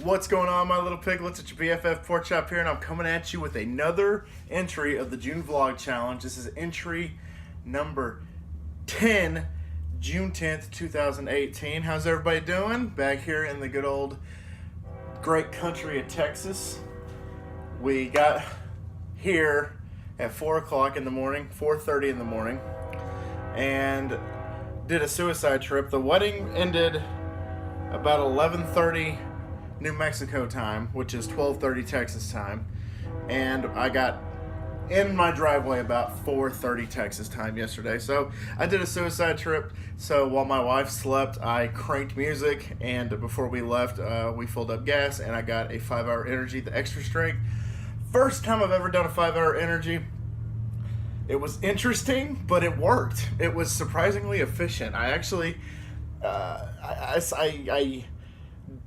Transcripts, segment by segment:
What's going on, my little piglets? It's your BFF Pork Chop here, and I'm coming at you with another entry of the June Vlog Challenge. This is entry number 10, June 10th, 2018. How's everybody doing? Back here in the good old great country of Texas. We got here at 4 o'clock in the morning, 4:30 in the morning, and did a suicide trip. The wedding ended about 11:30 New Mexico time, which is 12:30 Texas time, and I got in my driveway about 4:30 Texas time yesterday. So I did a suicide trip. So while my wife slept, I cranked music, and before we left, we filled up gas, and I got a 5-hour energy, the extra strength. First time I've ever done a 5-hour energy. It was interesting, but it worked. It was surprisingly efficient. I actually, I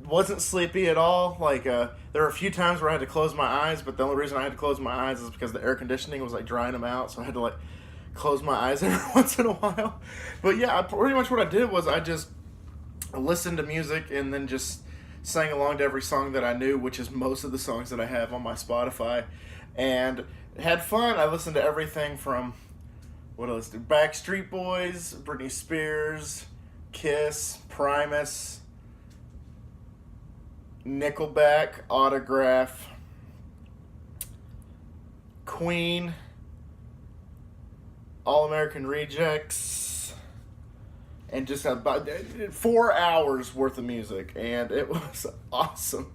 wasn't sleepy at all. There were a few times where I had to close my eyes, but the only reason I had to close my eyes is because the air conditioning was drying them out, so I had to close my eyes every once in a while. But yeah, pretty much what I did was I just listened to music and then just sang along to every song that I knew, which is most of the songs that I have on my Spotify, and had fun. I listened to everything from Backstreet Boys, Britney Spears, Kiss, Primus, Nickelback, Autograph, Queen, All American Rejects, and just about 4 hours worth of music, and it was awesome.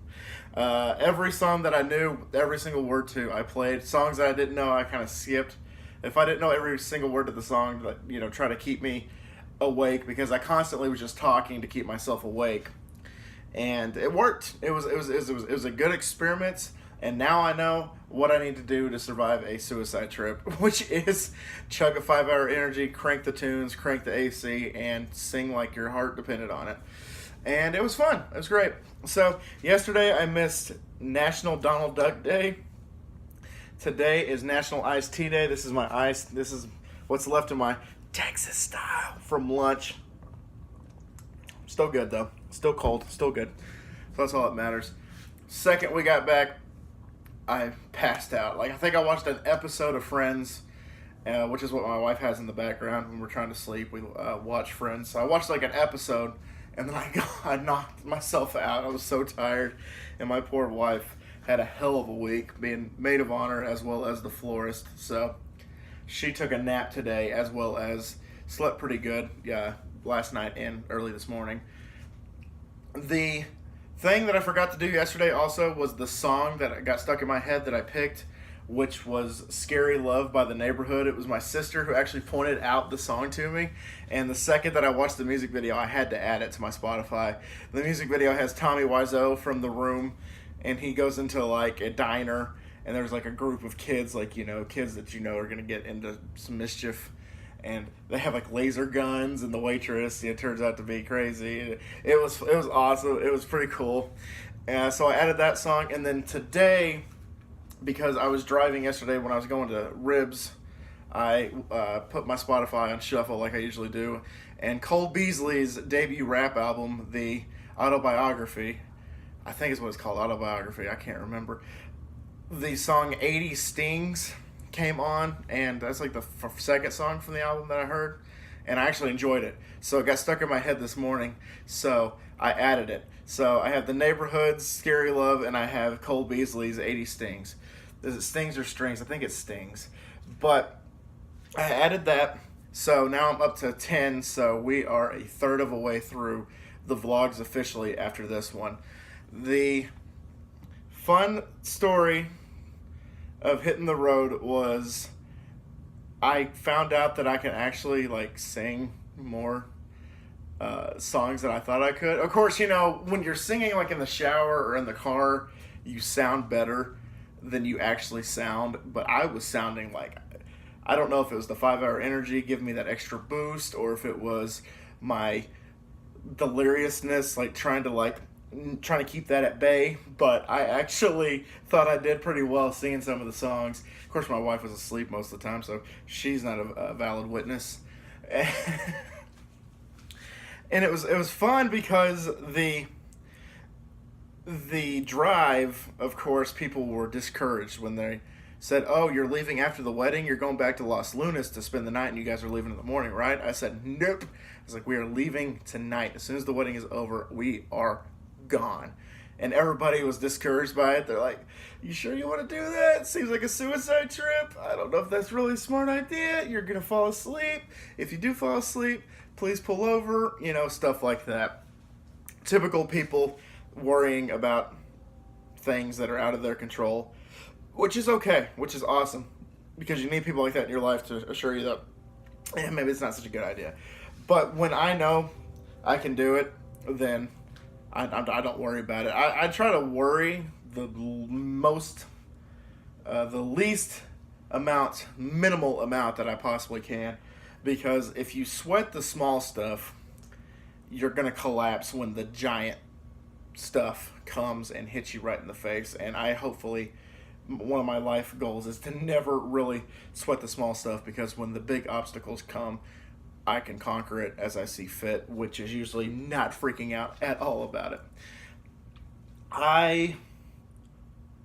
Every song that I knew, every single word to, I played. Songs that I didn't know, I kind of skipped. If I didn't know every single word of the song, try to keep me awake, because I constantly was just talking to keep myself awake. And it worked. It was a good experiment, and now I know what I need to do to survive a suicide trip, which is chug a 5-hour energy, crank the tunes, crank the AC, and sing like your heart depended on it. And it was fun. It was great. So yesterday I missed National Donald Duck Day. Today is National Iced Tea Day. This is my ice. This is what's left of my Texas style from lunch. Still good though. Still cold. Still good. So that's all that matters. Second we got back, I passed out. I think I watched an episode of Friends, which is what my wife has in the background when we're trying to sleep. We watch Friends. So I watched an episode, and then I knocked myself out. I was so tired, and my poor wife had a hell of a week being maid of honor as well as the florist. So she took a nap today as well as slept pretty good last night and early this morning. The thing that I forgot to do yesterday also was the song that got stuck in my head that I picked, which was Scary Love by The Neighborhood. It was my sister who actually pointed out the song to me, and the second that I watched the music video, I had to add it to my Spotify. The music video has Tommy Wiseau from The Room, and he goes into a diner, and there's a group of kids, kids that are going to get into some mischief, and they have laser guns, and the waitress turns out to be crazy. It was awesome. It was pretty cool. So I added that song, and then today, because I was driving yesterday when I was going to Ribs, I put my Spotify on shuffle like I usually do, and Cole Beasley's debut rap album, The Autobiography, I think is what it's called, Autobiography, I can't remember. The song 80 Stings came on, and that's the second song from the album that I heard, and I actually enjoyed it. So it got stuck in my head this morning, so I added it. So I have The Neighborhood's Scary Love, and I have Cole Beasley's 80 Stings. Is it Stings or Strings? I think it's Stings. But I added that, so now I'm up to 10, so we are a third of a way through the vlogs officially after this one. The fun story of hitting the road was I found out that I can actually sing more songs than I thought I could. Of course, when you're singing in the shower or in the car, you sound better than you actually sound, but I was sounding I don't know if it was the 5-hour energy giving me that extra boost, or if it was my deliriousness trying to keep that at bay, but I actually thought I did pretty well singing some of the songs. Of course, my wife was asleep most of the time, so she's not a valid witness. And it was fun because the drive, of course, people were discouraged when they said, "Oh, you're leaving after the wedding. You're going back to Los Lunas to spend the night, and you guys are leaving in the morning, right?" I said, "Nope." I was like, "We are leaving tonight. As soon as the wedding is over, we are gone." And everybody was discouraged by it. They're like, "You sure you want to do that? It seems like a suicide trip. I don't know if that's really a smart idea. You're gonna fall asleep. If you do fall asleep, please pull over." Stuff like that. Typical people worrying about things that are out of their control, which is okay, which is awesome, because you need people like that in your life to assure you that maybe it's not such a good idea. But when I know I can do it, then I don't worry about it. I try to worry the least amount, minimal amount that I possibly can, because if you sweat the small stuff, you're going to collapse when the giant stuff comes and hits you right in the face. And one of my life goals is to never really sweat the small stuff, because when the big obstacles come, I can conquer it as I see fit, which is usually not freaking out at all about it. I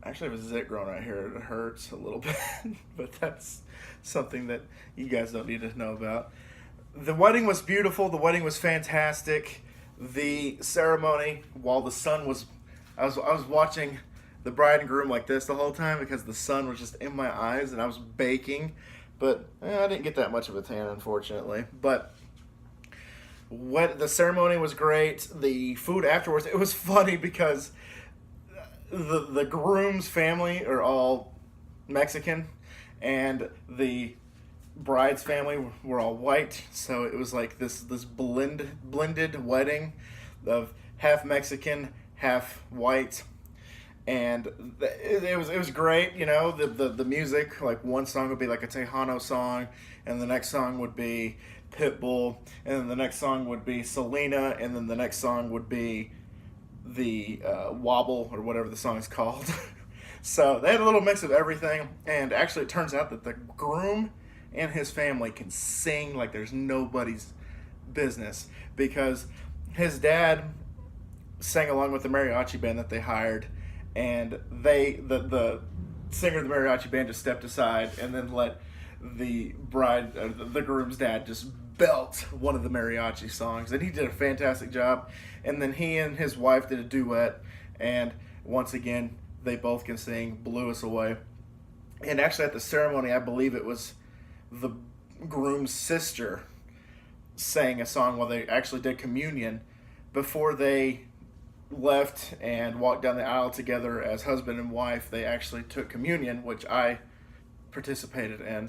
actually have a zit growing right here. It hurts a little bit, but that's something that you guys don't need to know about. The wedding was beautiful. The wedding was fantastic. The ceremony, while the sun was, I was watching the bride and groom like this the whole time because the sun was just in my eyes and I was baking. But I didn't get that much of a tan, unfortunately. But the ceremony was great. The food afterwards, it was funny because the groom's family are all Mexican, and the bride's family were all white. So it was like this blended wedding of half Mexican, half white. And it was great, the music, like one song would be like a Tejano song, and the next song would be Pitbull, and then the next song would be Selena, and then the next song would be the Wobble, or whatever the song is called. So they had a little mix of everything, and actually it turns out that the groom and his family can sing like there's nobody's business, because his dad sang along with the mariachi band that they hired, and the singer of the mariachi band just stepped aside and then let the groom's dad just belt one of the mariachi songs, and he did a fantastic job. And then he and his wife did a duet, and once again they both can sing, blew us away. And actually at the ceremony, I believe it was the groom's sister sang a song while they actually did communion before they left and walked down the aisle together as husband and wife. They actually took communion, which I participated in,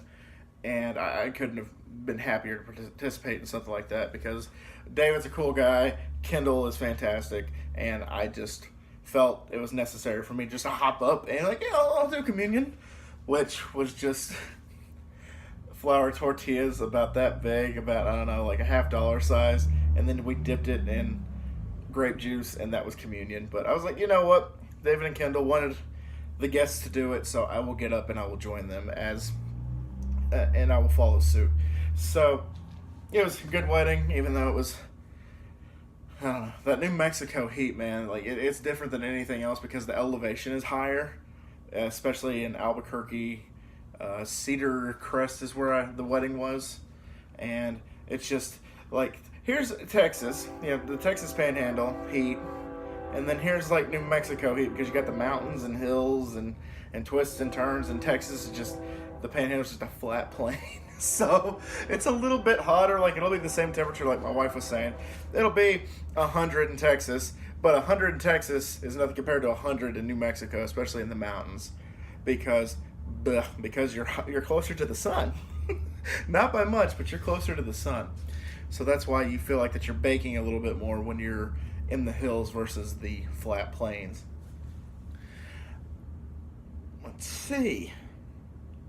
and I couldn't have been happier to participate in something like that, because David's a cool guy, Kendall is fantastic, and I just felt it was necessary for me just to hop up and I'll do communion, which was just flour tortillas about that big, about, I don't know, like a $50 size, and then we dipped it in grape juice, and that was communion. But I was like, you know what, David and Kendall wanted the guests to do it, so I will get up and I will join them and I will follow suit. So it was a good wedding, even though it was, I don't know, that New Mexico heat, man, like it's different than anything else because the elevation is higher, especially in Albuquerque. Cedar Crest is where the wedding was, and it's just like, here's Texas, the Texas Panhandle heat, and then here's like New Mexico heat, because you got the mountains and hills and twists and turns, and Texas is just, the Panhandle's just a flat plain. So it's a little bit hotter, like it'll be the same temperature like my wife was saying. It'll be 100 in Texas, but 100 in Texas is nothing compared to 100 in New Mexico, especially in the mountains, because you're closer to the sun. Not by much, but you're closer to the sun. So that's why you feel like that you're baking a little bit more when you're in the hills versus the flat plains. Let's see.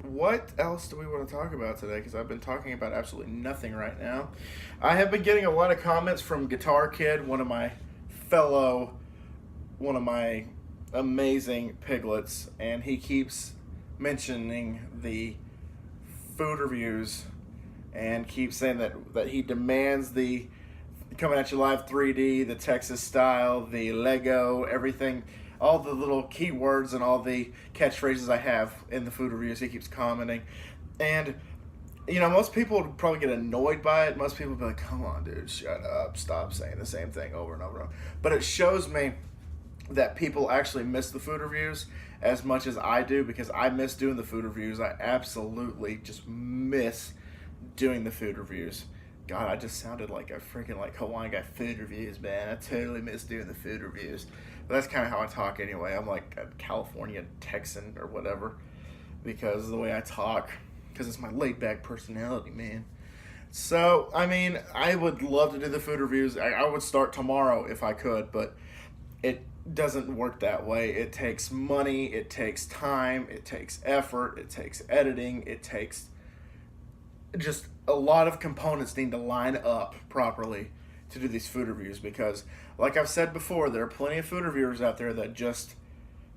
What else do we want to talk about today? Because I've been talking about absolutely nothing right now. I have been getting a lot of comments from Guitar Kid, one of my amazing piglets, and he keeps mentioning the food reviews and keeps saying that he demands coming at you live 3D, the Texas style, the Lego, everything, all the little keywords and all the catchphrases I have in the food reviews. He keeps commenting. And, you know, most people would probably get annoyed by it. Most people would be like, come on, dude, shut up. Stop saying the same thing over and over and over. But it shows me that people actually miss the food reviews as much as I do, because I miss doing the food reviews. I absolutely just miss doing the food reviews. God, I just sounded like a freaking like Hawaiian guy. Food reviews, man. I totally miss doing the food reviews. But that's kind of how I talk anyway. I'm like a California Texan or whatever, because of the way I talk, because it's my laid back personality, man. So, I mean, I would love to do the food reviews. I would start tomorrow if I could, but it doesn't work that way. It takes money, it takes time, it takes effort, it takes editing, it takes just a lot of components need to line up properly to do these food reviews, because like I've said before, there are plenty of food reviewers out there that just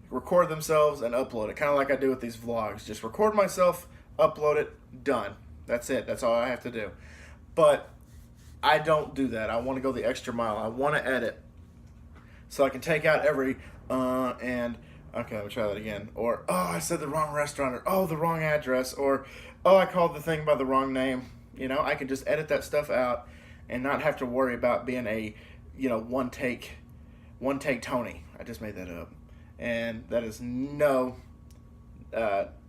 record themselves and upload it, kind of like I do with these vlogs. Just record myself, upload it, done. That's it. That's all I have to do. But I don't do that. I want to go the extra mile. I want to edit so I can take out every and okay, let me try that again. Or, oh, I said the wrong restaurant, or oh, the wrong address, or oh, I called the thing by the wrong name. You know, I can just edit that stuff out and not have to worry about being a, you know, one take Tony. I just made that up. And that is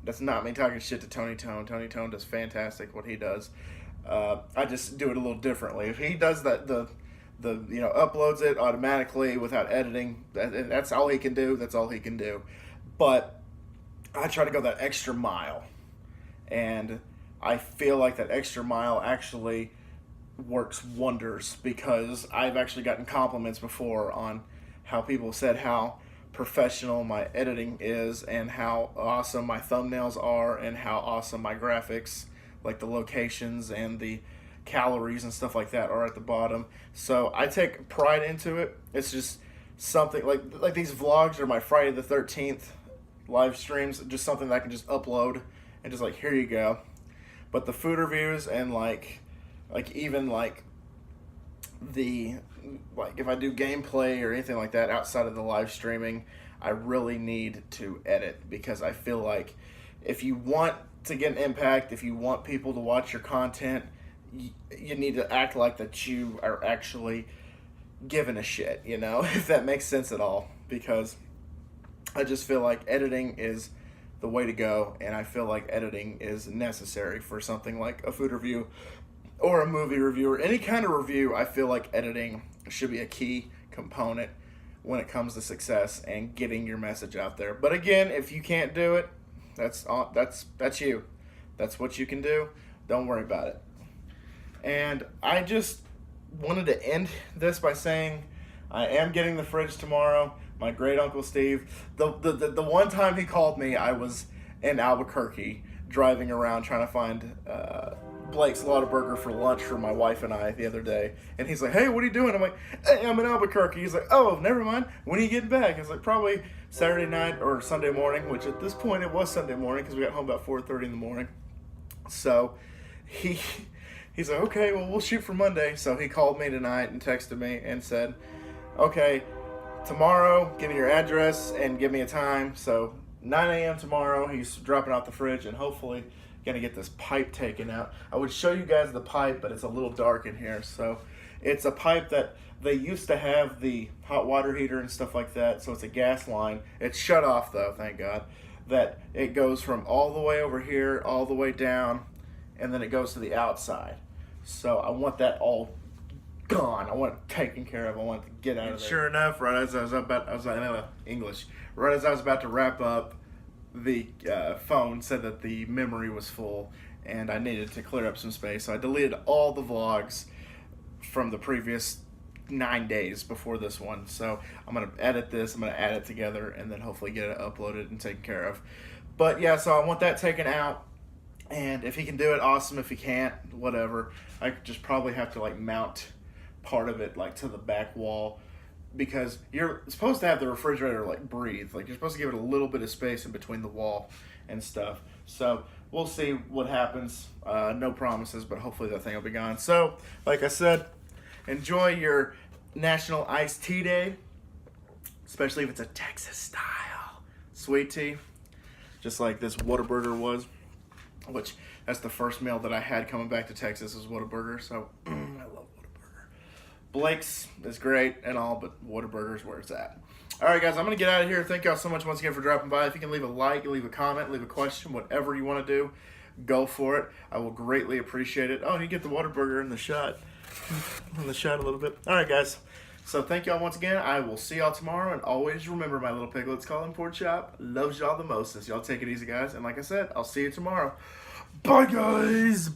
that's not me talking shit to Tony Tone. Tony Tone does fantastic what he does. I just do it a little differently. If he does that, the you know, uploads it automatically without editing, that's all he can do. That's all he can do. But I try to go that extra mile, and I feel like that extra mile actually works wonders, because I've actually gotten compliments before on how people said how professional my editing is, and how awesome my thumbnails are, and how awesome my graphics, like the locations and the calories and stuff like that, are at the bottom. So I take pride into it. It's just something like these vlogs are my Friday the 13th live streams, just something that I can just upload and just like, here you go. But the food reviews and like even like the, like if I do gameplay or anything like that outside of the live streaming, I really need to edit, because I feel like if you want to get an impact, if you want people to watch your content, you need to act like that you are actually giving a shit, you know, if that makes sense at all. Because I just feel like editing is the way to go, and I feel like editing is necessary for something like a food review or a movie review or any kind of review. I feel like editing should be a key component when it comes to success and getting your message out there. But again, if you can't do it, that's you. That's what you can do. Don't worry about it. And I just wanted to end this by saying I am getting the fridge tomorrow. My great uncle Steve. The one time he called me, I was in Albuquerque driving around trying to find Blake's Lottaburger for lunch for my wife and I the other day. And he's like, hey, what are you doing? I'm like, hey, I'm in Albuquerque. He's like, oh, never mind. When are you getting back? I was like, probably Saturday night or Sunday morning, which at this point it was Sunday morning because we got home about 4:30 in the morning. So he's like, okay, well, we'll shoot for Monday. So he called me tonight and texted me and said, okay, tomorrow, give me your address and give me a time. So 9 a.m. tomorrow, he's dropping out the fridge and hopefully gonna get this pipe taken out. I would show you guys the pipe, but it's a little dark in here. So it's a pipe that they used to have the hot water heater and stuff like that. So it's a gas line. It's shut off though, thank God. That it goes from all the way over here, all the way down, and then it goes to the outside. So I want that all gone. I want it taken care of. I want it to get out of there. Sure enough, right as I was about to wrap up, the phone said that the memory was full and I needed to clear up some space. So I deleted all the vlogs from the previous 9 days before this one. So I'm going to edit this, I'm going to add it together, and then hopefully get it uploaded and taken care of. But yeah, so I want that taken out. And if he can do it, awesome. If he can't, whatever. I just probably have to like mount part of it like to the back wall, because you're supposed to have the refrigerator like breathe. Like you're supposed to give it a little bit of space in between the wall and stuff. So we'll see what happens. No promises, but hopefully that thing will be gone. So like I said, Enjoy your National Iced Tea Day, especially if it's a Texas style sweet tea, just like this Whataburger was, which that's the first meal that I had coming back to Texas was Whataburger. So I love Whataburger. Blake's is great and all, but Whataburger's where it's at. All right, guys, I'm going to get out of here. Thank y'all so much once again for dropping by. If you can leave a like, leave a comment, leave a question, whatever you want to do, go for it. I will greatly appreciate it. Oh, and you get the Whataburger in the shot. In the shot a little bit. All right, guys. So thank y'all once again. I will see y'all tomorrow. And always remember, my little piglets calling Pork Chop loves y'all the mostest. Y'all take it easy, guys. And like I said, I'll see you tomorrow. Bye, guys.